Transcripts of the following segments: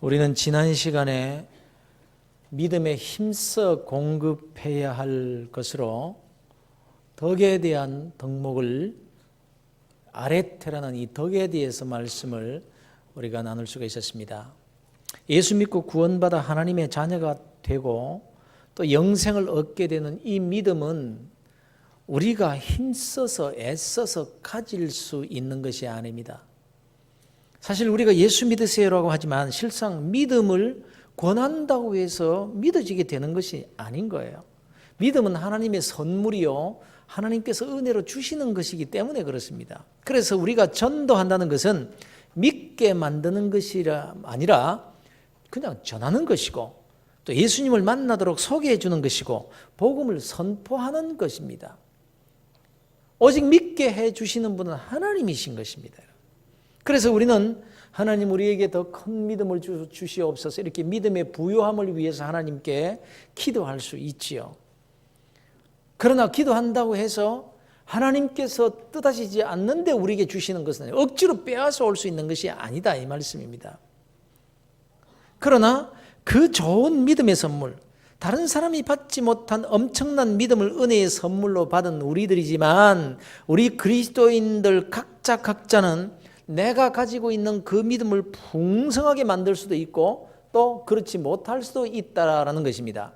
우리는 지난 시간에 믿음에 힘써 공급해야 할 것으로 덕에 대한 덕목을 아레테라는 이 덕에 대해서 말씀을 우리가 나눌 수가 있었습니다. 예수 믿고 구원받아 하나님의 자녀가 되고 또 영생을 얻게 되는 이 믿음은 우리가 힘써서 애써서 가질 수 있는 것이 아닙니다. 사실 우리가 예수 믿으세요라고 하지만 실상 믿음을 권한다고 해서 믿어지게 되는 것이 아닌 거예요. 믿음은 하나님의 선물이요, 하나님께서 은혜로 주시는 것이기 때문에 그렇습니다. 그래서 우리가 전도한다는 것은 믿게 만드는 것이 아니라 그냥 전하는 것이고 또 예수님을 만나도록 소개해 주는 것이고 복음을 선포하는 것입니다. 오직 믿게 해 주시는 분은 하나님이신 것입니다. 그래서 우리는 하나님 우리에게 더 큰 믿음을 주시옵소서 이렇게 믿음의 부요함을 위해서 하나님께 기도할 수 있지요. 그러나 기도한다고 해서 하나님께서 뜻하시지 않는데 우리에게 주시는 것은 억지로 빼앗아 올 수 있는 것이 아니다 이 말씀입니다. 그러나 그 좋은 믿음의 선물, 다른 사람이 받지 못한 엄청난 믿음을 은혜의 선물로 받은 우리들이지만 우리 그리스도인들 각자는 내가 가지고 있는 그 믿음을 풍성하게 만들 수도 있고 또 그렇지 못할 수도 있다라는 것입니다.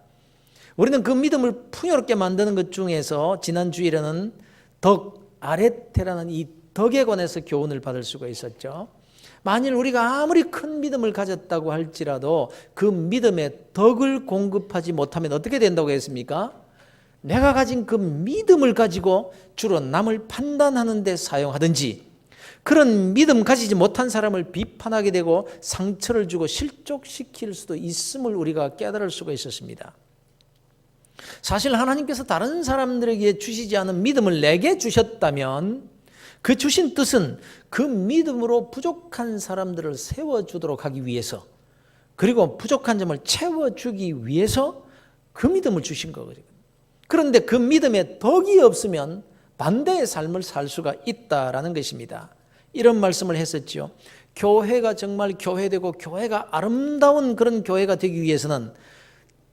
우리는 그 믿음을 풍요롭게 만드는 것 중에서 지난 주일에는 덕, 아레테라는 이 덕에 관해서 교훈을 받을 수가 있었죠. 만일 우리가 아무리 큰 믿음을 가졌다고 할지라도 그 믿음의 덕을 공급하지 못하면 어떻게 된다고 했습니까? 내가 가진 그 믿음을 가지고 주로 남을 판단하는 데 사용하든지 그런 믿음 가지지 못한 사람을 비판하게 되고 상처를 주고 실족시킬 수도 있음을 우리가 깨달을 수가 있었습니다. 사실 하나님께서 다른 사람들에게 주시지 않은 믿음을 내게 주셨다면 그 주신 뜻은 그 믿음으로 부족한 사람들을 세워주도록 하기 위해서 그리고 부족한 점을 채워주기 위해서 그 믿음을 주신 거거든요. 그런데 그 믿음에 덕이 없으면 반대의 삶을 살 수가 있다라는 것입니다. 이런 말씀을 했었죠. 교회가 정말 교회되고 교회가 아름다운 그런 교회가 되기 위해서는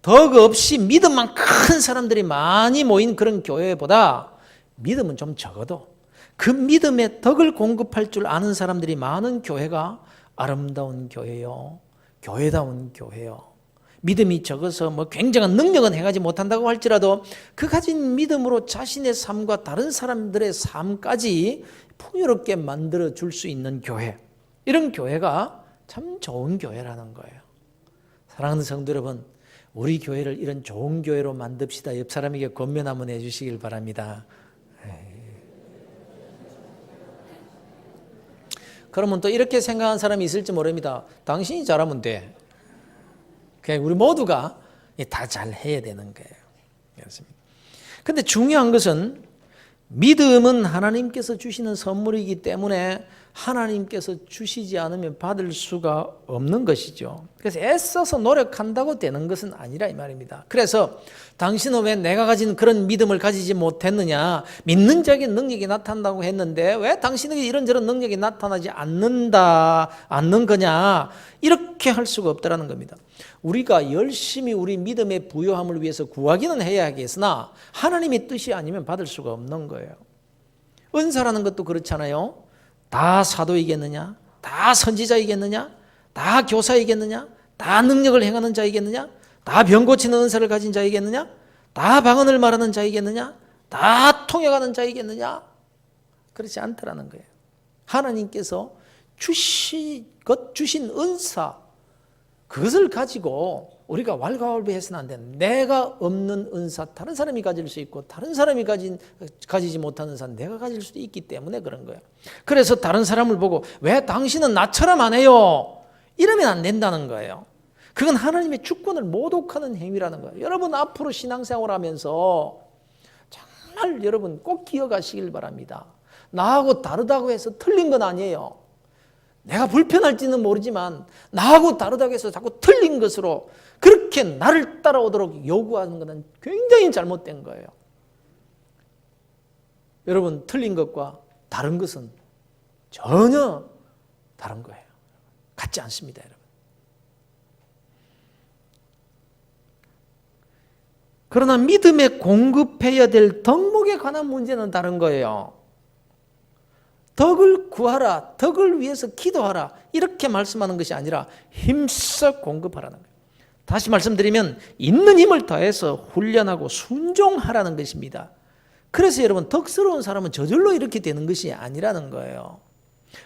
덕 없이 믿음만 큰 사람들이 많이 모인 그런 교회보다 믿음은 좀 적어도 그 믿음의 덕을 공급할 줄 아는 사람들이 많은 교회가 아름다운 교회요, 교회다운 교회요. 믿음이 적어서 뭐 굉장한 능력은 행하지 못한다고 할지라도 그 가진 믿음으로 자신의 삶과 다른 사람들의 삶까지 풍요롭게 만들어 줄 수 있는 교회, 이런 교회가 참 좋은 교회라는 거예요. 사랑하는 성도 여러분, 우리 교회를 이런 좋은 교회로 만듭시다. 옆 사람에게 권면 한번 해주시길 바랍니다. 그러면 또 이렇게 생각하는 사람이 있을지 모릅니다. 당신이 잘하면 돼. 그냥 우리 모두가 다 잘해야 되는 거예요. 그렇습니다. 근데 중요한 것은 믿음은 하나님께서 주시는 선물이기 때문에 하나님께서 주시지 않으면 받을 수가 없는 것이죠. 그래서 애써서 노력한다고 되는 것은 아니라 이 말입니다. 그래서 당신은 왜 내가 가진 그런 믿음을 가지지 못했느냐, 믿는 자에게 능력이 나타난다고 했는데 왜 당신에게 이런저런 능력이 나타나지 않는 거냐, 이렇게 할 수가 없다라는 겁니다. 우리가 열심히 우리 믿음의 부요함을 위해서 구하기는 해야 하겠으나 하나님의 뜻이 아니면 받을 수가 없는 거예요. 은사라는 것도 그렇잖아요. 다 사도이겠느냐? 다 선지자이겠느냐? 다 교사이겠느냐? 다 능력을 행하는 자이겠느냐? 다 병 고치는 은사를 가진 자이겠느냐? 다 방언을 말하는 자이겠느냐? 다 통역하는 자이겠느냐? 그렇지 않다라는 거예요. 하나님께서 주신 은사, 그것을 가지고 우리가 왈가왈부해서는 안 되는, 내가 없는 은사 다른 사람이 가질 수 있고 다른 사람이 가지지 못한 은사 내가 가질 수도 있기 때문에 그런 거예요. 그래서 다른 사람을 보고 왜 당신은 나처럼 안 해요? 이러면 안 된다는 거예요. 그건 하나님의 주권을 모독하는 행위라는 거예요. 여러분 앞으로 신앙생활하면서 정말 여러분 꼭 기억하시길 바랍니다. 나하고 다르다고 해서 틀린 건 아니에요. 내가 불편할지는 모르지만 나하고 다르다고 해서 자꾸 틀린 것으로 그렇게 나를 따라오도록 요구하는 것은 굉장히 잘못된 거예요. 여러분 틀린 것과 다른 것은 전혀 다른 거예요. 같지 않습니다, 여러분. 그러나 믿음에 공급해야 될 덕목에 관한 문제는 다른 거예요. 덕을 구하라, 덕을 위해서 기도하라 이렇게 말씀하는 것이 아니라 힘써 공급하라는 거예요. 다시 말씀드리면 있는 힘을 다해서 훈련하고 순종하라는 것입니다. 그래서 여러분 덕스러운 사람은 저절로 이렇게 되는 것이 아니라는 거예요.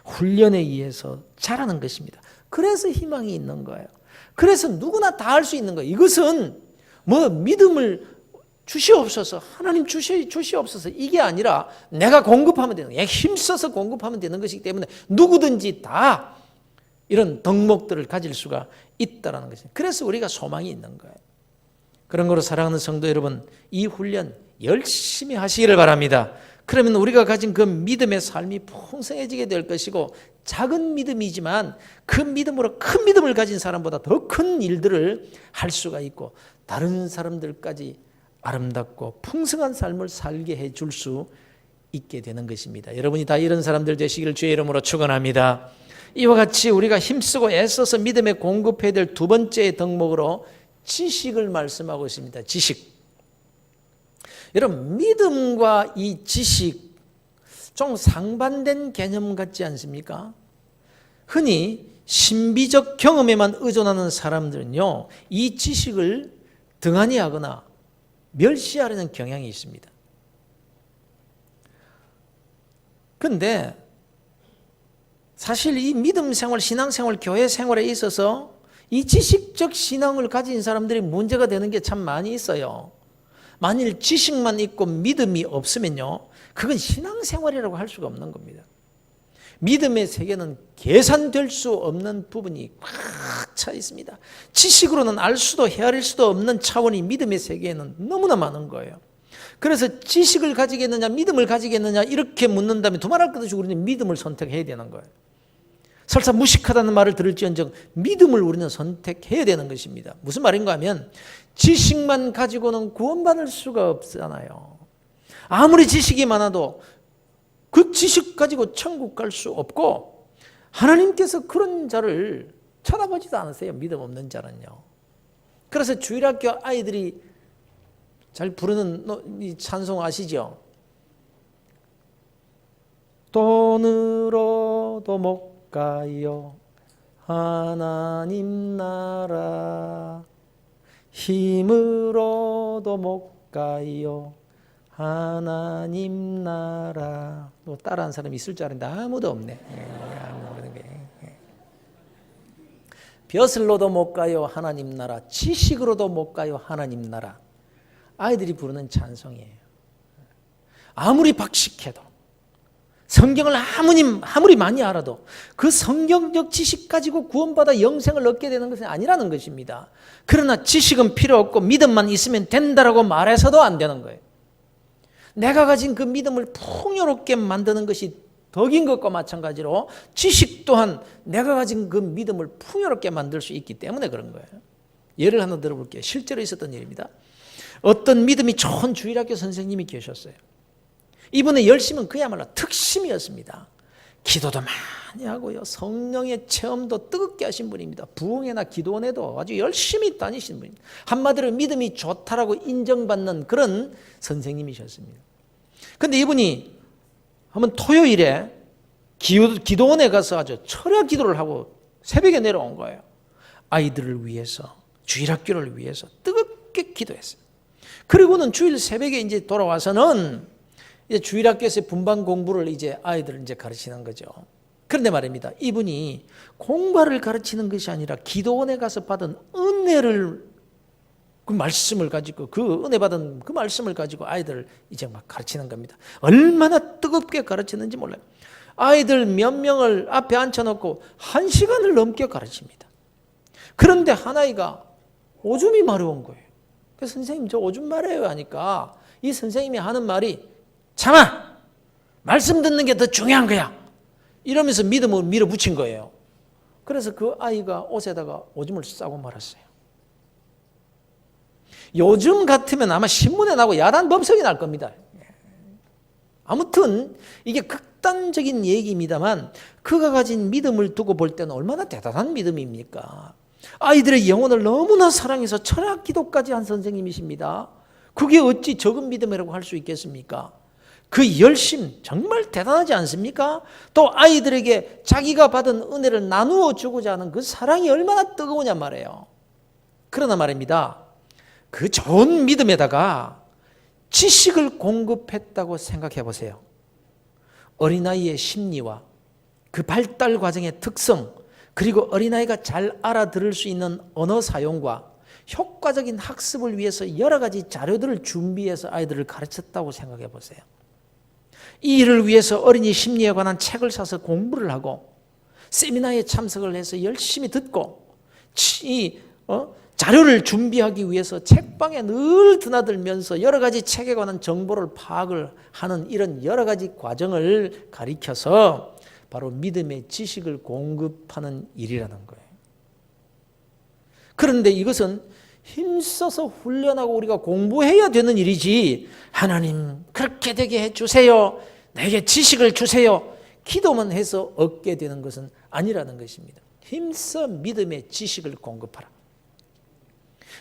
훈련에 의해서 자라는 것입니다. 그래서 희망이 있는 거예요. 그래서 누구나 다 할 수 있는 거예요. 이것은 뭐 믿음을 주시옵소서, 하나님 주시옵소서 이게 아니라 내가 공급하면 되는 거예요. 힘써서 공급하면 되는 것이기 때문에 누구든지 다 이런 덕목들을 가질 수가 있다는 것이죠. 그래서 우리가 소망이 있는 거예요. 그런 거로 사랑하는 성도 여러분, 이 훈련 열심히 하시기를 바랍니다. 그러면 우리가 가진 그 믿음의 삶이 풍성해지게 될 것이고, 작은 믿음이지만 그 믿음으로 큰 믿음을 가진 사람보다 더 큰 일들을 할 수가 있고 다른 사람들까지 아름답고 풍성한 삶을 살게 해줄 수 있게 되는 것입니다. 여러분이 다 이런 사람들 되시기를 주의 이름으로 축원합니다. 이와 같이 우리가 힘쓰고 애써서 믿음에 공급해야 될 두 번째 덕목으로 지식을 말씀하고 있습니다. 지식. 여러분, 믿음과 이 지식 좀 상반된 개념 같지 않습니까? 흔히 신비적 경험에만 의존하는 사람들은요, 이 지식을 등한히 하거나 멸시하려는 경향이 있습니다. 그런데 사실 이 믿음 생활, 신앙 생활, 교회 생활에 있어서 이 지식적 신앙을 가진 사람들이 문제가 되는 게 참 많이 있어요. 만일 지식만 있고 믿음이 없으면요, 그건 신앙 생활이라고 할 수가 없는 겁니다. 믿음의 세계는 계산될 수 없는 부분이 꽉 차 있습니다. 지식으로는 알 수도 헤아릴 수도 없는 차원이 믿음의 세계에는 너무나 많은 거예요. 그래서 지식을 가지겠느냐 믿음을 가지겠느냐 이렇게 묻는다면 두말할 것 없이 우리는 믿음을 선택해야 되는 거예요. 설사 무식하다는 말을 들을지언정 믿음을 우리는 선택해야 되는 것입니다. 무슨 말인가 하면 지식만 가지고는 구원받을 수가 없잖아요. 아무리 지식이 많아도 그 지식 가지고 천국 갈 수 없고, 하나님께서 그런 자를 쳐다보지도 않으세요. 믿음 없는 자는요. 그래서 주일학교 아이들이 잘 부르는 이 찬송 아시죠? 돈으로도 못 가요 하나님 나라, 힘으로도 못 가요 하나님 나라. 뭐 따라한 사람이 있을 줄 알았는데 아무도 없네. 벼슬로도 못 가요 하나님 나라, 지식으로도 못 가요 하나님 나라. 아이들이 부르는 찬송이에요. 아무리 박식해도, 성경을 아무리 많이 알아도 그 성경적 지식 가지고 구원받아 영생을 얻게 되는 것은 아니라는 것입니다. 그러나 지식은 필요 없고 믿음만 있으면 된다라고 말해서도 안 되는 거예요. 내가 가진 그 믿음을 풍요롭게 만드는 것이 덕인 것과 마찬가지로 지식 또한 내가 가진 그 믿음을 풍요롭게 만들 수 있기 때문에 그런 거예요. 예를 하나 들어볼게요. 실제로 있었던 일입니다. 어떤 믿음이 좋은 주일학교 선생님이 계셨어요. 이분의 열심은 그야말로 특심이었습니다. 기도도 많이 하고요, 성령의 체험도 뜨겁게 하신 분입니다. 부흥회나 기도원에도 아주 열심히 다니신 분입니다. 한마디로 믿음이 좋다라고 인정받는 그런 선생님이셨습니다. 그런데 이분이 한번 토요일에 기도원에 가서 아주 철야 기도를 하고 새벽에 내려온 거예요. 아이들을 위해서, 주일학교를 위해서 뜨겁게 기도했어요. 그리고는 주일 새벽에 이제 돌아와서는 이제 주일학교에서 분반 공부를 이제 아이들을 이제 가르치는 거죠. 그런데 말입니다, 이분이 공부를 가르치는 것이 아니라 기도원에 가서 받은 은혜를, 그 말씀을 가지고, 그 은혜 받은 그 말씀을 가지고 아이들을 이제 막 가르치는 겁니다. 얼마나 뜨겁게 가르치는지 몰라요. 아이들 몇 명을 앞에 앉혀놓고 1시간을 넘게 가르칩니다. 그런데 한 아이가 오줌이 마려운 거예요. 그래서 선생님 저 오줌 마려요 하니까 이 선생님이 하는 말이, 참아! 말씀 듣는 게 더 중요한 거야! 이러면서 믿음을 밀어붙인 거예요. 그래서 그 아이가 옷에다가 오줌을 싸고 말았어요. 요즘 같으면 아마 신문에 나고 야단 법석이 날 겁니다. 아무튼 이게 극단적인 얘기입니다만 그가 가진 믿음을 두고 볼 때는 얼마나 대단한 믿음입니까? 아이들의 영혼을 너무나 사랑해서 철학 기도까지 한 선생님이십니다. 그게 어찌 적은 믿음이라고 할 수 있겠습니까? 그 열심 정말 대단하지 않습니까? 또 아이들에게 자기가 받은 은혜를 나누어 주고자 하는 그 사랑이 얼마나 뜨거우냐 말이에요. 그러나 말입니다, 그 좋은 믿음에다가 지식을 공급했다고 생각해 보세요. 어린아이의 심리와 그 발달 과정의 특성, 그리고 어린아이가 잘 알아들을 수 있는 언어 사용과 효과적인 학습을 위해서 여러 가지 자료들을 준비해서 아이들을 가르쳤다고 생각해 보세요. 이 일을 위해서 어린이 심리에 관한 책을 사서 공부를 하고 세미나에 참석을 해서 열심히 듣고 자료를 준비하기 위해서 책방에 늘 드나들면서 여러 가지 책에 관한 정보를 파악을 하는 이런 여러 가지 과정을 가리켜서 바로 믿음의 지식을 공급하는 일이라는 거예요. 그런데 이것은 힘써서 훈련하고 우리가 공부해야 되는 일이지, 하나님 그렇게 되게 해주세요, 내게 지식을 주세요, 기도만 해서 얻게 되는 것은 아니라는 것입니다. 힘써 믿음의 지식을 공급하라.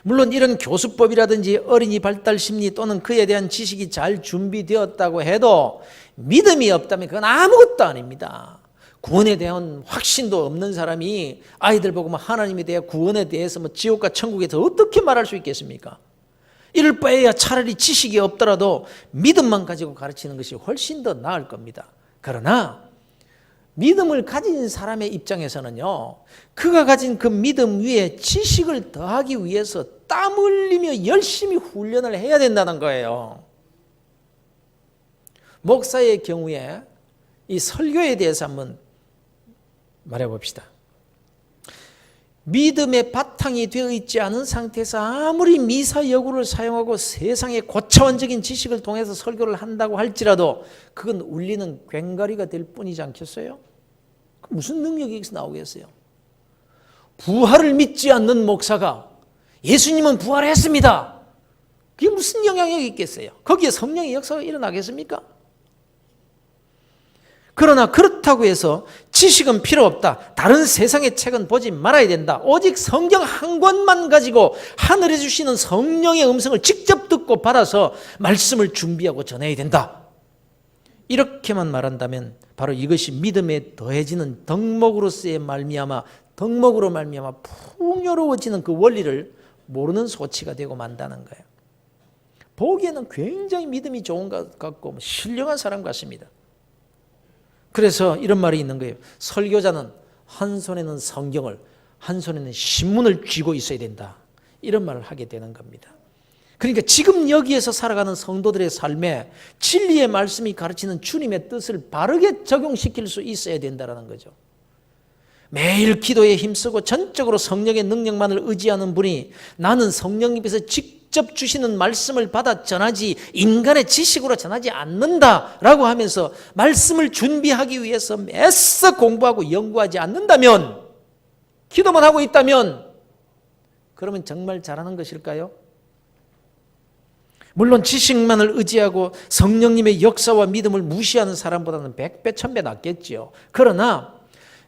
물론 이런 교수법이라든지 어린이 발달 심리 또는 그에 대한 지식이 잘 준비되었다고 해도 믿음이 없다면 그건 아무것도 아닙니다. 구원에 대한 확신도 없는 사람이 아이들 보고 하나님에 대해 구원에 대해서 지옥과 천국에 대해서 어떻게 말할 수 있겠습니까? 이럴 바에야 차라리 지식이 없더라도 믿음만 가지고 가르치는 것이 훨씬 더 나을 겁니다. 그러나 믿음을 가진 사람의 입장에서는요, 그가 가진 그 믿음 위에 지식을 더하기 위해서 땀 흘리며 열심히 훈련을 해야 된다는 거예요. 목사의 경우에 이 설교에 대해서 한번 말해봅시다. 믿음의 바탕이 되어 있지 않은 상태에서 아무리 미사여구를 사용하고 세상의 고차원적인 지식을 통해서 설교를 한다고 할지라도 그건 울리는 괭가리가 될 뿐이지 않겠어요? 무슨 능력이 여기서 나오겠어요? 부활을 믿지 않는 목사가 예수님은 부활했습니다, 그게 무슨 영향력이 있겠어요? 거기에 성령의 역사가 일어나겠습니까? 그러나 그렇다고 해서 지식은 필요 없다, 다른 세상의 책은 보지 말아야 된다, 오직 성경 한 권만 가지고 하늘에 주시는 성령의 음성을 직접 듣고 받아서 말씀을 준비하고 전해야 된다, 이렇게만 말한다면 바로 이것이 믿음에 더해지는 덕목으로 말미암아 풍요로워지는 그 원리를 모르는 소치가 되고 만다는 거예요. 보기에는 굉장히 믿음이 좋은 것 같고 신령한 사람 같습니다. 그래서 이런 말이 있는 거예요. 설교자는 한 손에는 성경을, 한 손에는 신문을 쥐고 있어야 된다, 이런 말을 하게 되는 겁니다. 그러니까 지금 여기에서 살아가는 성도들의 삶에 진리의 말씀이 가르치는 주님의 뜻을 바르게 적용시킬 수 있어야 된다는 거죠. 매일 기도에 힘쓰고 전적으로 성령의 능력만을 의지하는 분이 나는 성령님께서 직접 주시는 말씀을 받아 전하지 인간의 지식으로 전하지 않는다라고 하면서 말씀을 준비하기 위해서 애써 공부하고 연구하지 않는다면, 기도만 하고 있다면 그러면 정말 잘하는 것일까요? 물론 지식만을 의지하고 성령님의 역사와 믿음을 무시하는 사람보다는 100배 1000배 낫겠죠. 그러나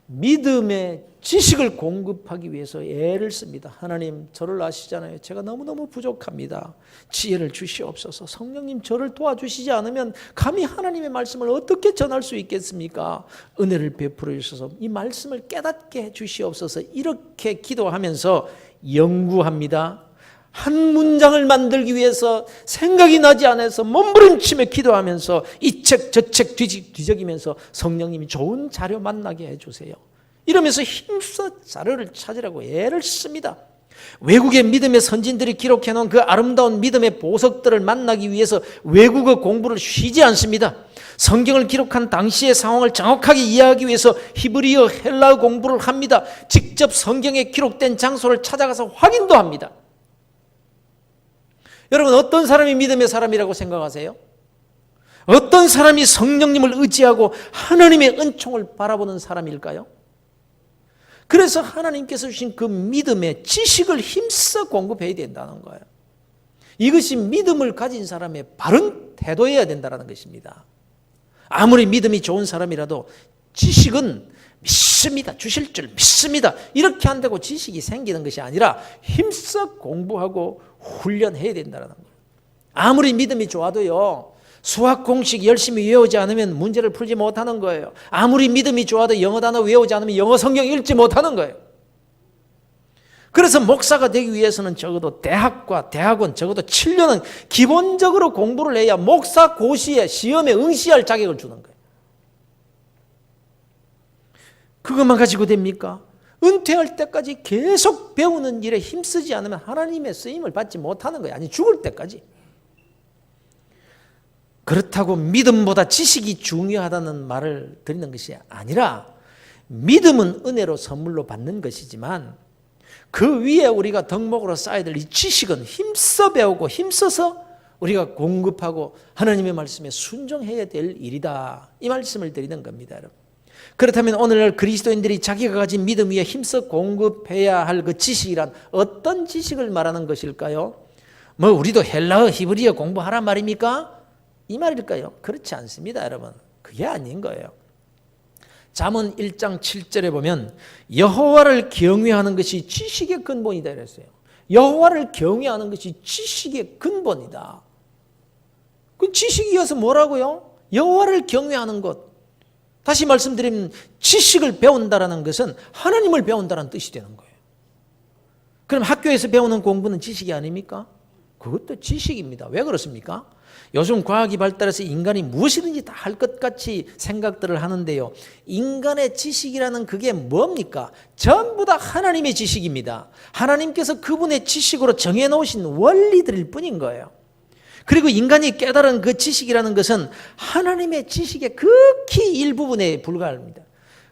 믿음의 지식을 공급하기 위해서 애를 씁니다. 하나님 저를 아시잖아요. 제가 너무너무 부족합니다. 지혜를 주시옵소서. 성령님 저를 도와주시지 않으면 감히 하나님의 말씀을 어떻게 전할 수 있겠습니까? 은혜를 베풀어 주셔서 이 말씀을 깨닫게 해 주시옵소서. 이렇게 기도하면서 연구합니다. 한 문장을 만들기 위해서 생각이 나지 않아서 몸부림치며 기도하면서 이 책 저 책 뒤적이면서 성령님이 좋은 자료 만나게 해주세요, 이러면서 힘써 자료를 찾으라고 애를 씁니다. 외국의 믿음의 선진들이 기록해놓은 그 아름다운 믿음의 보석들을 만나기 위해서 외국어 공부를 쉬지 않습니다. 성경을 기록한 당시의 상황을 정확하게 이해하기 위해서 히브리어, 헬라어 공부를 합니다. 직접 성경에 기록된 장소를 찾아가서 확인도 합니다. 여러분, 어떤 사람이 믿음의 사람이라고 생각하세요? 어떤 사람이 성령님을 의지하고 하나님의 은총을 바라보는 사람일까요? 그래서 하나님께서 주신 그 믿음의 지식을 힘써 공급해야 된다는 거예요. 이것이 믿음을 가진 사람의 바른 태도여야 된다는 것입니다. 아무리 믿음이 좋은 사람이라도 지식은 믿습니다, 주실 줄 믿습니다, 이렇게 한다고 지식이 생기는 것이 아니라 힘써 공부하고 훈련해야 된다는 거예요. 아무리 믿음이 좋아도요, 수학 공식 열심히 외우지 않으면 문제를 풀지 못하는 거예요. 아무리 믿음이 좋아도 영어 단어 외우지 않으면 영어 성경 읽지 못하는 거예요. 그래서 목사가 되기 위해서는 적어도 대학과 대학원 적어도 7년은 기본적으로 공부를 해야 목사 고시에 시험에 응시할 자격을 주는 거예요. 그것만 가지고 됩니까? 은퇴할 때까지 계속 배우는 일에 힘쓰지 않으면 하나님의 쓰임을 받지 못하는 거예요. 아니 죽을 때까지. 그렇다고 믿음보다 지식이 중요하다는 말을 드리는 것이 아니라 믿음은 은혜로 선물로 받는 것이지만 그 위에 우리가 덕목으로 쌓아야 될 이 지식은 힘써 배우고 힘써서 우리가 공급하고 하나님의 말씀에 순종해야 될 일이다. 이 말씀을 드리는 겁니다, 여러분. 그렇다면 오늘날 그리스도인들이 자기가 가진 믿음 위에 힘써 공급해야 할 그 지식이란 어떤 지식을 말하는 것일까요? 뭐 우리도 헬라어, 히브리어 공부하란 말입니까? 이 말일까요? 그렇지 않습니다, 여러분. 그게 아닌 거예요. 잠언 1장 7절에 보면 여호와를 경외하는 것이 지식의 근본이다 이랬어요. 여호와를 경외하는 것이 지식의 근본이다. 그 지식이어서 뭐라고요? 여호와를 경외하는 것. 다시 말씀드리면 지식을 배운다라는 것은 하나님을 배운다는 뜻이 되는 거예요. 그럼 학교에서 배우는 공부는 지식이 아닙니까? 그것도 지식입니다. 왜 그렇습니까? 요즘 과학이 발달해서 인간이 무엇이든지 다 할 것 같이 생각들을 하는데요. 인간의 지식이라는 그게 뭡니까? 전부 다 하나님의 지식입니다. 하나님께서 그분의 지식으로 정해놓으신 원리들일 뿐인 거예요. 그리고 인간이 깨달은 그 지식이라는 것은 하나님의 지식의 극히 일부분에 불과합니다.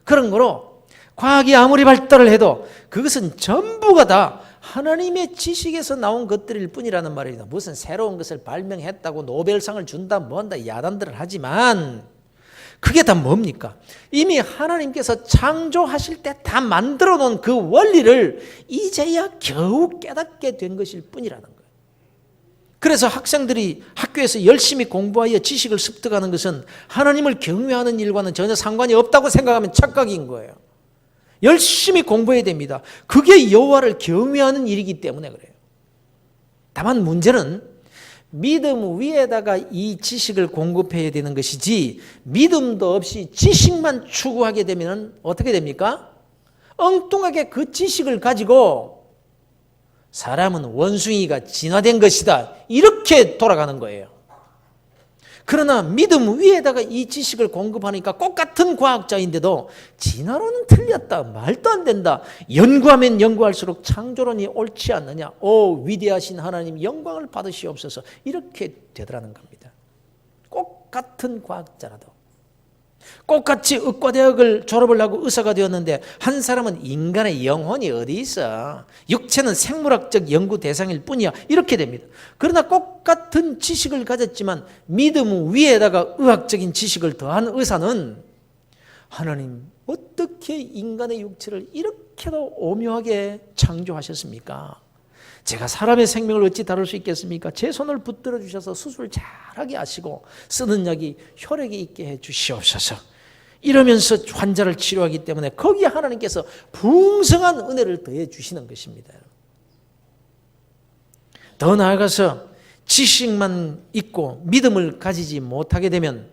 그런 거로 과학이 아무리 발달을 해도 그것은 전부가 다 하나님의 지식에서 나온 것들일 뿐이라는 말입니다. 무슨 새로운 것을 발명했다고 노벨상을 준다 뭔다 야단들을 하지만 그게 다 뭡니까? 이미 하나님께서 창조하실 때 다 만들어 놓은 그 원리를 이제야 겨우 깨닫게 된 것일 뿐이라는 거예요. 그래서 학생들이 학교에서 열심히 공부하여 지식을 습득하는 것은 하나님을 경외하는 일과는 전혀 상관이 없다고 생각하면 착각인 거예요. 열심히 공부해야 됩니다. 그게 여호와를 경외하는 일이기 때문에 그래요. 다만 문제는 믿음 위에다가 이 지식을 공급해야 되는 것이지 믿음도 없이 지식만 추구하게 되면 어떻게 됩니까? 엉뚱하게 그 지식을 가지고 사람은 원숭이가 진화된 것이다. 이렇게 돌아가는 거예요. 그러나 믿음 위에다가 이 지식을 공급하니까 똑같은 과학자인데도 진화론은 틀렸다. 말도 안 된다. 연구하면 연구할수록 창조론이 옳지 않느냐. 오 위대하신 하나님 영광을 받으시옵소서. 이렇게 되더라는 겁니다. 똑같은 과학자라도. 똑같이 의과대학을 졸업을 하고 의사가 되었는데 한 사람은 인간의 영혼이 어디 있어? 육체는 생물학적 연구 대상일 뿐이야. 이렇게 됩니다. 그러나 똑같은 지식을 가졌지만 믿음 위에다가 의학적인 지식을 더한 의사는 하나님 어떻게 인간의 육체를 이렇게도 오묘하게 창조하셨습니까? 제가 사람의 생명을 어찌 다룰 수 있겠습니까? 제 손을 붙들어 주셔서 수술 잘하게 하시고 쓰는 약이 혈액이 있게 해 주시옵소서. 이러면서 환자를 치료하기 때문에 거기에 하나님께서 풍성한 은혜를 더해 주시는 것입니다. 더 나아가서 지식만 있고 믿음을 가지지 못하게 되면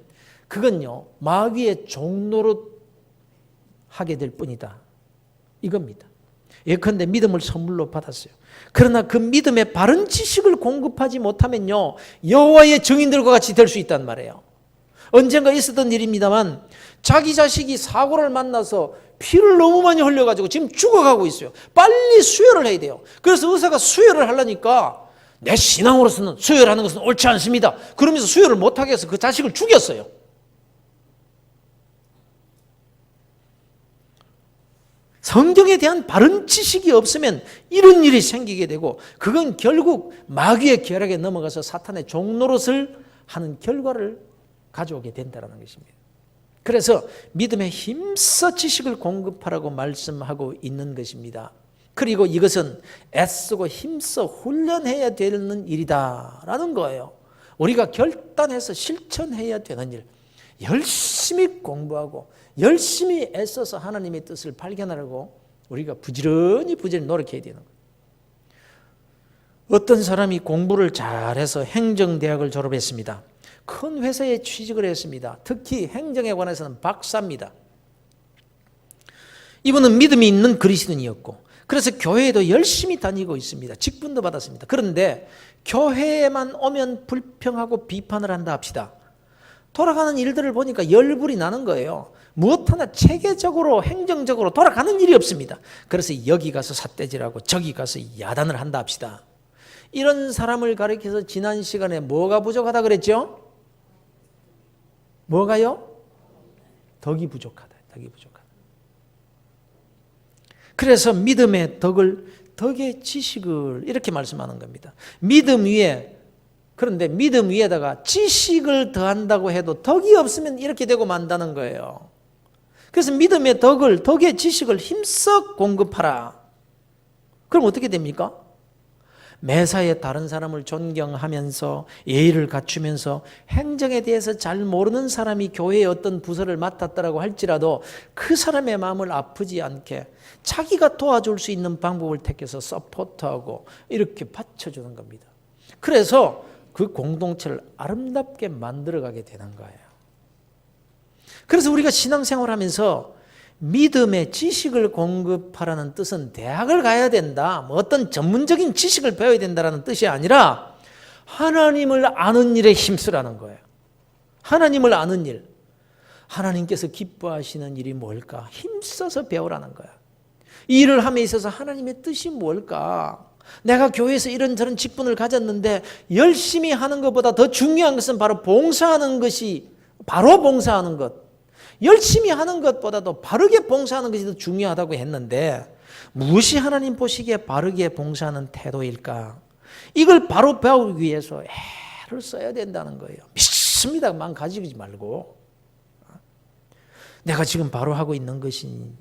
그건요 마귀의 종노릇 하게 될 뿐이다. 이겁니다. 예컨대 믿음을 선물로 받았어요. 그러나 그 믿음의 바른 지식을 공급하지 못하면요 여호와의 증인들과 같이 될 수 있단 말이에요. 언젠가 있었던 일입니다만 자기 자식이 사고를 만나서 피를 너무 많이 흘려가지고 지금 죽어가고 있어요. 빨리 수혈을 해야 돼요. 그래서 의사가 수혈을 하려니까 내 신앙으로서는 수혈하는 것은 옳지 않습니다. 그러면서 수혈을 못하게 해서 그 자식을 죽였어요. 성경에 대한 바른 지식이 없으면 이런 일이 생기게 되고 그건 결국 마귀의 계략에 넘어가서 사탄의 종노릇을 하는 결과를 가져오게 된다는 것입니다. 그래서 믿음에 힘써 지식을 공급하라고 말씀하고 있는 것입니다. 그리고 이것은 애쓰고 힘써 훈련해야 되는 일이다라는 거예요. 우리가 결단해서 실천해야 되는 일. 열심히 공부하고 열심히 애써서 하나님의 뜻을 발견하려고 우리가 부지런히 노력해야 되는 거예요. 어떤 사람이 공부를 잘해서 행정대학을 졸업했습니다. 큰 회사에 취직을 했습니다. 특히 행정에 관해서는 박사입니다. 이분은 믿음이 있는 그리스도인이었고 그래서 교회에도 열심히 다니고 있습니다. 직분도 받았습니다. 그런데 교회에만 오면 불평하고 비판을 한다 합시다. 돌아가는 일들을 보니까 열불이 나는 거예요. 무엇 하나 체계적으로 행정적으로 돌아가는 일이 없습니다. 그래서 여기 가서 삿대질하고 저기 가서 야단을 한다 합시다. 이런 사람을 가리켜서 지난 시간에 뭐가 부족하다 그랬죠? 뭐가요? 덕이 부족하다. 덕이 부족하다. 그래서 믿음의 덕의 지식을 이렇게 말씀하는 겁니다. 믿음 위에, 그런데 믿음 위에다가 지식을 더한다고 해도 덕이 없으면 이렇게 되고 만다는 거예요. 그래서 믿음의 덕의 지식을 힘써 공급하라. 그럼 어떻게 됩니까? 매사에 다른 사람을 존경하면서 예의를 갖추면서 행정에 대해서 잘 모르는 사람이 교회의 어떤 부서를 맡았다라고 할지라도 그 사람의 마음을 아프지 않게 자기가 도와줄 수 있는 방법을 택해서 서포트하고 이렇게 받쳐주는 겁니다. 그래서 그 공동체를 아름답게 만들어가게 되는 거예요. 그래서 우리가 신앙생활하면서 믿음의 지식을 공급하라는 뜻은 대학을 가야 된다, 뭐 어떤 전문적인 지식을 배워야 된다는 뜻이 아니라 하나님을 아는 일에 힘쓰라는 거예요. 하나님을 아는 일, 하나님께서 기뻐하시는 일이 뭘까? 힘써서 배우라는 거야. 이 일을 함에 있어서 하나님의 뜻이 뭘까? 내가 교회에서 이런저런 직분을 가졌는데 열심히 하는 것보다 더 중요한 것은 바로 봉사하는 것이, 바로 봉사하는 것, 열심히 하는 것보다도 바르게 봉사하는 것이 더 중요하다고 했는데 무엇이 하나님 보시기에 바르게 봉사하는 태도일까? 이걸 바로 배우기 위해서 애를 써야 된다는 거예요. 믿습니다만 가지지 말고 내가 지금 바로 하고 있는 것인지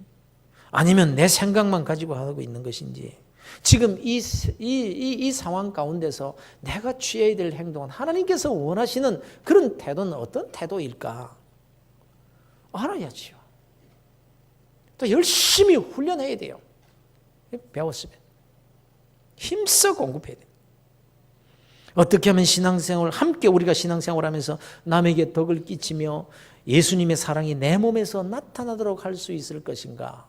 아니면 내 생각만 가지고 하고 있는 것인지, 지금 이 상황 가운데서 내가 취해야 될 행동은 하나님께서 원하시는 그런 태도는 어떤 태도일까? 알아야지요. 또 열심히 훈련해야 돼요. 배웠으면 힘써 공급해야 돼요. 어떻게 하면 함께 우리가 신앙생활하면서 남에게 덕을 끼치며 예수님의 사랑이 내 몸에서 나타나도록 할 수 있을 것인가?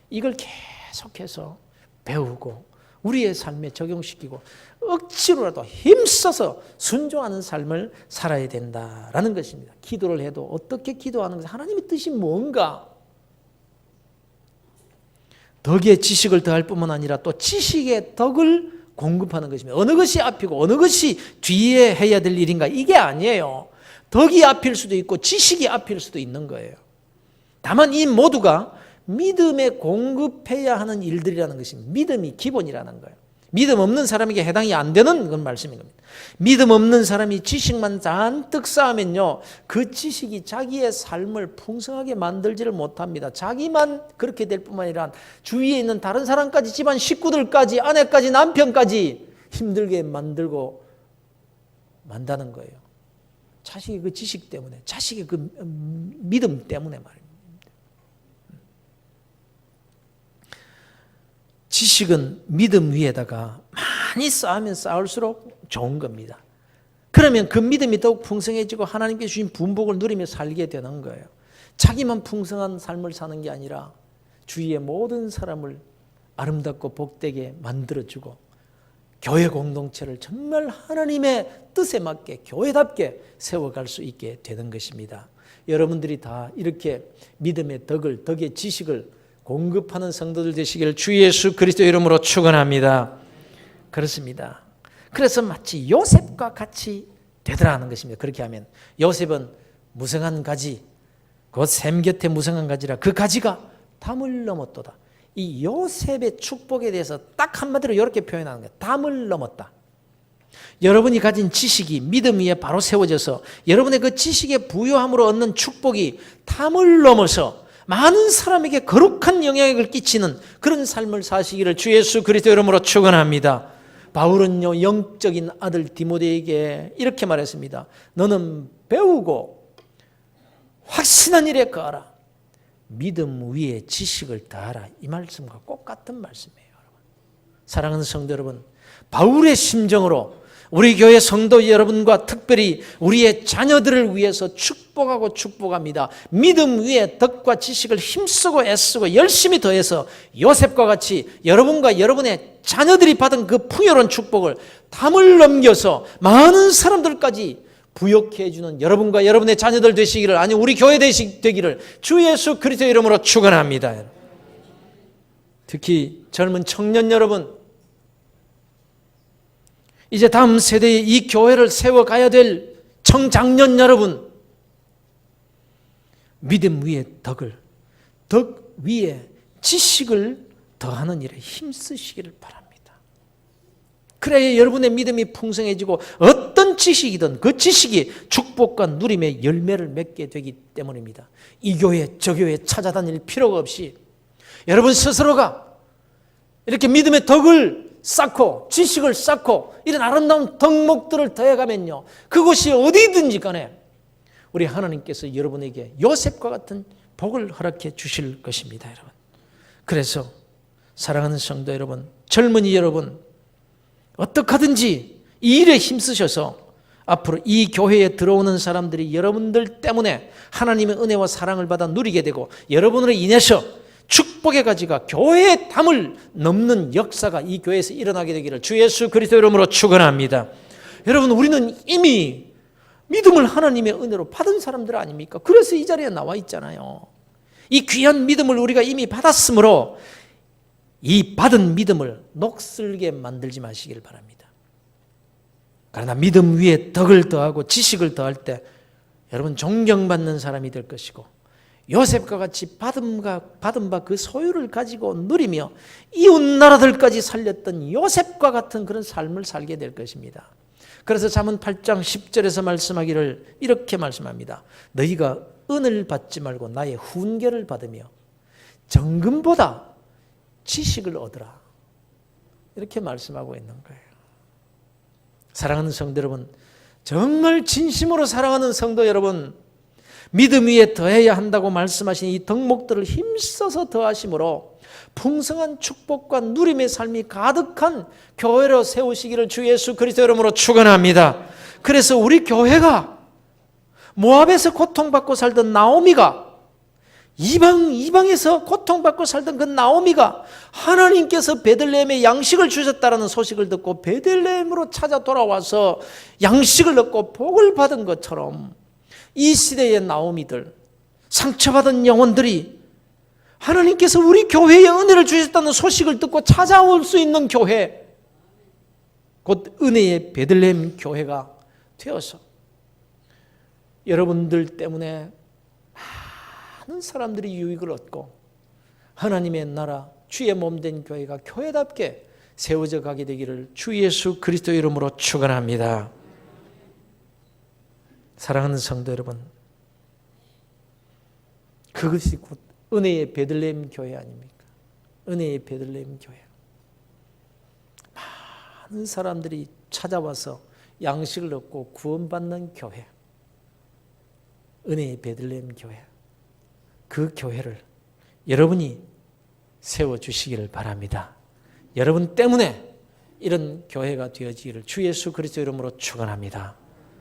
이걸 계속해서 배우고 우리의 삶에 적용시키고 억지로라도 힘써서 순종하는 삶을 살아야 된다라는 것입니다. 기도를 해도 어떻게 기도하는 것이 하나님의 뜻이 뭔가? 덕의 지식을 더할 뿐만 아니라 또 지식의 덕을 공급하는 것입니다. 어느 것이 앞이고 어느 것이 뒤에 해야 될 일인가? 이게 아니에요. 덕이 앞일 수도 있고 지식이 앞일 수도 있는 거예요. 다만 이 모두가 믿음에 공급해야 하는 일들이라는 것입니다. 믿음이 기본이라는 거예요. 믿음 없는 사람에게 해당이 안 되는 그런 말씀인 겁니다. 믿음 없는 사람이 지식만 잔뜩 쌓으면요, 그 지식이 자기의 삶을 풍성하게 만들지를 못합니다. 자기만 그렇게 될 뿐만 아니라 주위에 있는 다른 사람까지, 집안 식구들까지, 아내까지, 남편까지 힘들게 만들고 만다는 거예요. 자식의 그 지식 때문에, 자식의 그 믿음 때문에 말입니다. 지식은 믿음 위에다가 많이 쌓으면 쌓을수록 좋은 겁니다. 그러면 그 믿음이 더욱 풍성해지고 하나님께 주신 분복을 누리며 살게 되는 거예요. 자기만 풍성한 삶을 사는 게 아니라 주위의 모든 사람을 아름답고 복되게 만들어주고 교회 공동체를 정말 하나님의 뜻에 맞게 교회답게 세워갈 수 있게 되는 것입니다. 여러분들이 다 이렇게 믿음의 덕의 지식을 공급하는 성도들 되시기를 주 예수 그리스도 이름으로 축원합니다. 그렇습니다. 그래서 마치 요셉과 같이 되더라는 것입니다. 그렇게 하면 요셉은 무성한 가지, 곧 샘 곁에 무성한 가지라 그 가지가 담을 넘었도다. 이 요셉의 축복에 대해서 딱 한마디로 이렇게 표현하는 거예요. 담을 넘었다. 여러분이 가진 지식이 믿음 위에 바로 세워져서 여러분의 그 지식의 부요함으로 얻는 축복이 담을 넘어서 많은 사람에게 거룩한 영향을 끼치는 그런 삶을 사시기를 주 예수 그리스도 이름으로 축원합니다. 바울은요, 영적인 아들 디모데에게 이렇게 말했습니다. 너는 배우고 확신한 일에 거하라. 믿음 위에 지식을 더하라. 이 말씀과 똑같은 말씀이에요. 여러분. 사랑하는 성도 여러분, 바울의 심정으로 우리 교회 성도 여러분과 특별히 우리의 자녀들을 위해서 축복합니다. 믿음 위에 덕과 지식을 힘쓰고 애쓰고 열심히 더해서 요셉과 같이 여러분과 여러분의 자녀들이 받은 그 풍요로운 축복을 담을 넘겨서 많은 사람들까지 부욕해 주는 여러분과 여러분의 자녀들 되시기를, 아니 우리 교회 되기를 주 예수 그리스도의 이름으로 축원합니다. 특히 젊은 청년 여러분, 이제 다음 세대에 이 교회를 세워가야 될 청장년 여러분, 믿음 위에 덕을, 덕 위에 지식을 더하는 일에 힘쓰시기를 바랍니다. 그래야 여러분의 믿음이 풍성해지고 어떤 지식이든 그 지식이 축복과 누림의 열매를 맺게 되기 때문입니다. 이 교회 저 교회 찾아다닐 필요가 없이 여러분 스스로가 이렇게 믿음의 덕을 쌓고 지식을 쌓고 이런 아름다운 덕목들을 더해가면요, 그곳이 어디든지 간에 우리 하나님께서 여러분에게 요셉과 같은 복을 허락해 주실 것입니다. 여러분, 그래서 사랑하는 성도 여러분, 젊은이 여러분, 어떻게 하든지 이 일에 힘쓰셔서 앞으로 이 교회에 들어오는 사람들이 여러분들 때문에 하나님의 은혜와 사랑을 받아 누리게 되고 여러분으로 인해서 축복의 가지가 교회의 담을 넘는 역사가 이 교회에서 일어나게 되기를 주 예수 그리스도 이름으로 축원합니다. 여러분, 우리는 이미 믿음을 하나님의 은혜로 받은 사람들 아닙니까? 그래서 이 자리에 나와 있잖아요. 이 귀한 믿음을 우리가 이미 받았으므로 이 받은 믿음을 녹슬게 만들지 마시길 바랍니다. 그러나 믿음 위에 덕을 더하고 지식을 더할 때 여러분 존경받는 사람이 될 것이고 요셉과 같이 받은 바 그 소유를 가지고 누리며 이웃 나라들까지 살렸던 요셉과 같은 그런 삶을 살게 될 것입니다. 그래서 잠언 8장 10절에서 말씀하기를 이렇게 말씀합니다. 너희가 은을 받지 말고 나의 훈계를 받으며 정금보다 지식을 얻으라. 이렇게 말씀하고 있는 거예요. 사랑하는 성도 여러분, 정말 진심으로 사랑하는 성도 여러분, 믿음 위에 더해야 한다고 말씀하신 이 덕목들을 힘써서 더하심으로 풍성한 축복과 누림의 삶이 가득한 교회로 세우시기를 주 예수 그리스도 이름으로 축원합니다. 그래서 우리 교회가 모압에서 고통받고 살던 나오미가 이방에서 고통받고 살던 그 나오미가 하나님께서 베들레헴에 양식을 주셨다라는 소식을 듣고 베들레헴으로 찾아 돌아와서 양식을 얻고 복을 받은 것처럼 이 시대의 나오미들, 상처받은 영혼들이 하나님께서 우리 교회에 은혜를 주셨다는 소식을 듣고 찾아올 수 있는 교회, 곧 은혜의 베들레헴 교회가 되어서 여러분들 때문에 많은 사람들이 유익을 얻고 하나님의 나라, 주의 몸된 교회가 교회답게 세워져 가게 되기를 주 예수 그리스도 이름으로 축원합니다. 사랑하는 성도 여러분, 그것이 곧 은혜의 베들레헴 교회 아닙니까? 은혜의 베들레헴 교회. 많은 사람들이 찾아와서 양식을 얻고 구원받는 교회, 은혜의 베들레헴 교회. 그 교회를 여러분이 세워주시기를 바랍니다. 여러분 때문에 이런 교회가 되어지기를 주 예수 그리스도 이름으로 축원합니다.